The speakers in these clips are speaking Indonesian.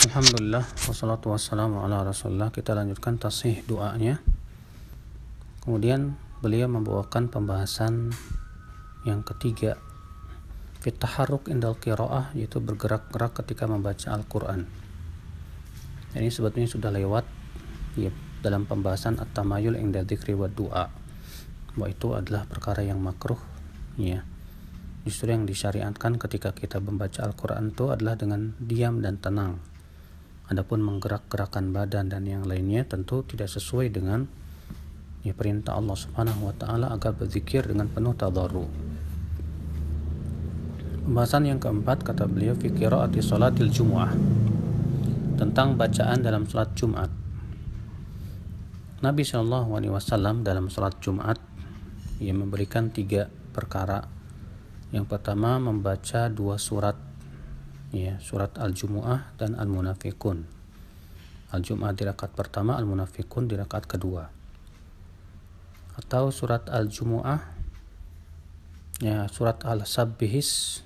Alhamdulillah, wassalatu wassalamu ala rasulullah. Kita lanjutkan tasih doanya. Kemudian beliau membawakan pembahasan yang ketiga, fit taharruk indal qiraah, yaitu bergerak-gerak ketika membaca Al-Quran. Ini sebetulnya sudah lewat ya, dalam pembahasan at-tamayul inda dzikri wa du'a, bahwa itu adalah perkara yang makruh ya. Justru yang disyariatkan ketika kita membaca Al-Quran itu adalah dengan diam dan tenang. Adapun menggerak-gerakkan badan dan yang lainnya tentu tidak sesuai dengan ya, perintah Allah Subhanahu wa taala agar berzikir dengan penuh tadarru. Pembahasan yang keempat, kata beliau, fi qiraati salatil jumu'ah, tentang bacaan dalam salat Jumat. Nabi SAW dalam salat Jumat ia memberikan 3 perkara. Yang pertama, membaca 2 surat ya, surat Al-Jumu'ah dan Al-Munafiqun. Al-Jumu'ah di rakaat pertama, Al-Munafiqun di rakaat kedua. Atau surat Al-Jumu'ah ya, surat Al-Sabbihis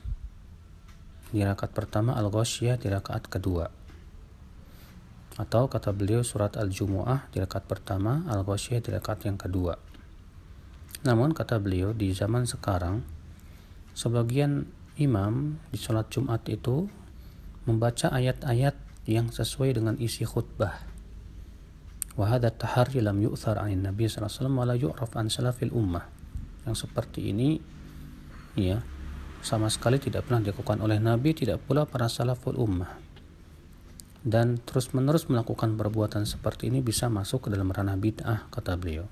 di rakaat pertama, Al-Ghasyiyah di rakaat kedua. Atau kata beliau surat Al-Jumu'ah di rakaat pertama, Al-Ghasyiyah di rakaat yang kedua. Namun kata beliau, di zaman sekarang sebagian imam di sholat Jumat itu membaca ayat-ayat yang sesuai dengan isi khutbah. Wa hadha taharri lam yu'thar 'an Nabi sallallahu alaihi wasallam wa la yu'raf an salafil ummah. Yang seperti ini ya, sama sekali tidak pernah dilakukan oleh Nabi, tidak pula para salaful ummah. Dan terus-menerus melakukan perbuatan seperti ini bisa masuk ke dalam ranah bid'ah, kata beliau.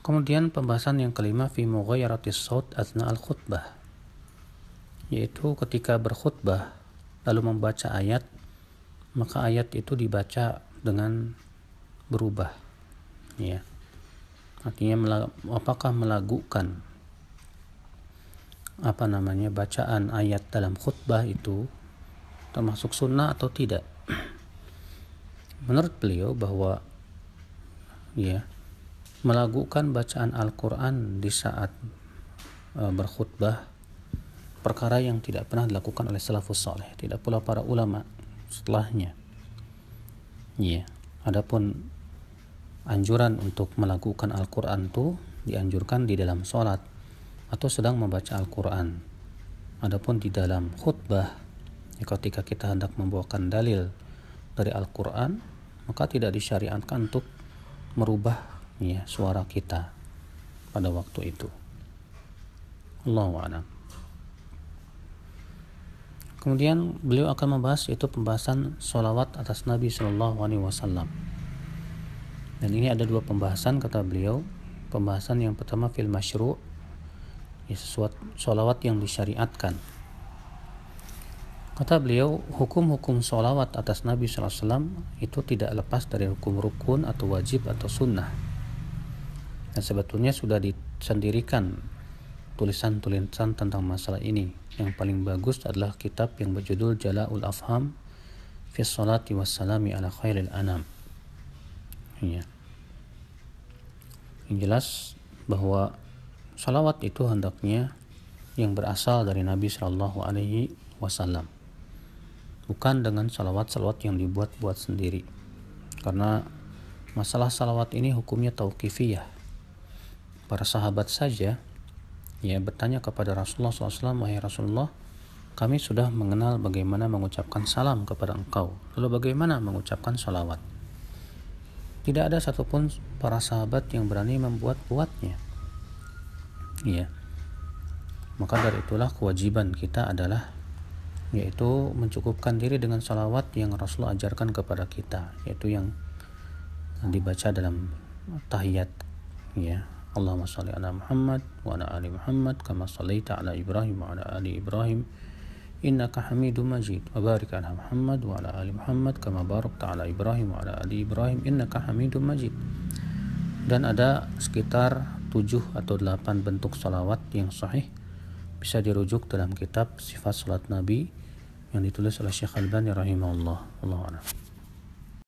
Kemudian pembahasan yang kelima, fi mughayyaratis shaut athna al-khutbah, yaitu ketika berkhutbah lalu membaca ayat, maka ayat itu dibaca dengan berubah ya. Artinya apakah melakukan bacaan ayat dalam khutbah itu termasuk sunnah atau tidak. Menurut beliau bahwa ya, melakukan bacaan Al-Quran di saat berkhutbah perkara yang tidak pernah dilakukan oleh salafus saleh, tidak pula para ulama setelahnya. Ya, adapun anjuran untuk melakukan Al-Quran itu dianjurkan di dalam sholat atau sedang membaca Al-Quran. Adapun di dalam khutbah, ya, ketika kita hendak membawakan dalil dari Al-Quran, maka tidak disyariatkan untuk merubah ya, suara kita pada waktu itu. Allahu a'lam. Kemudian beliau akan membahas yaitu pembahasan sholawat atas Nabi SAW. Dan ini ada 2 pembahasan, kata beliau. Pembahasan yang pertama fil masyru', ya, sesuatu sholawat yang disyariatkan. Kata beliau, hukum-hukum sholawat atas Nabi SAW itu tidak lepas dari hukum rukun atau wajib atau sunnah. Dan sebetulnya sudah disendirikan tulisan-tulisan tentang masalah ini. Yang paling bagus adalah kitab yang berjudul Jala'ul Afham fi Sholati Wassalami ala Khairil Anam ya. Yang jelas bahwa salawat itu hendaknya yang berasal dari Nabi Shallallahu Alaihi Wasallam, bukan dengan salawat-salawat yang dibuat-buat sendiri. Karena masalah salawat ini hukumnya tauqifiyah. Para sahabat saja ya bertanya kepada Rasulullah SAW, wahai Rasulullah, kami sudah mengenal bagaimana mengucapkan salam kepada engkau, lalu bagaimana mengucapkan salawat? Tidak ada satupun para sahabat yang berani membuat-buatnya ya. Maka dari itulah kewajiban kita adalah yaitu mencukupkan diri dengan salawat yang Rasulullah ajarkan kepada kita, yaitu yang dibaca dalam tahiyat ya. Allahumma shalli ala Muhammad wa ala ali Muhammad kama shallaita ala Ibrahim wa ala ali Ibrahim innaka Hamidum Majid wa barik ala Muhammad wa ala ali Muhammad kama barakta ala Ibrahim wa ala ali Ibrahim innaka Hamidum Majid. Dan ada sekitar 7 atau 8 bentuk salawat yang sahih, bisa dirujuk dalam kitab Sifat Salat Nabi yang ditulis oleh Syekh Albani rahimahullah. Allahu a'lam.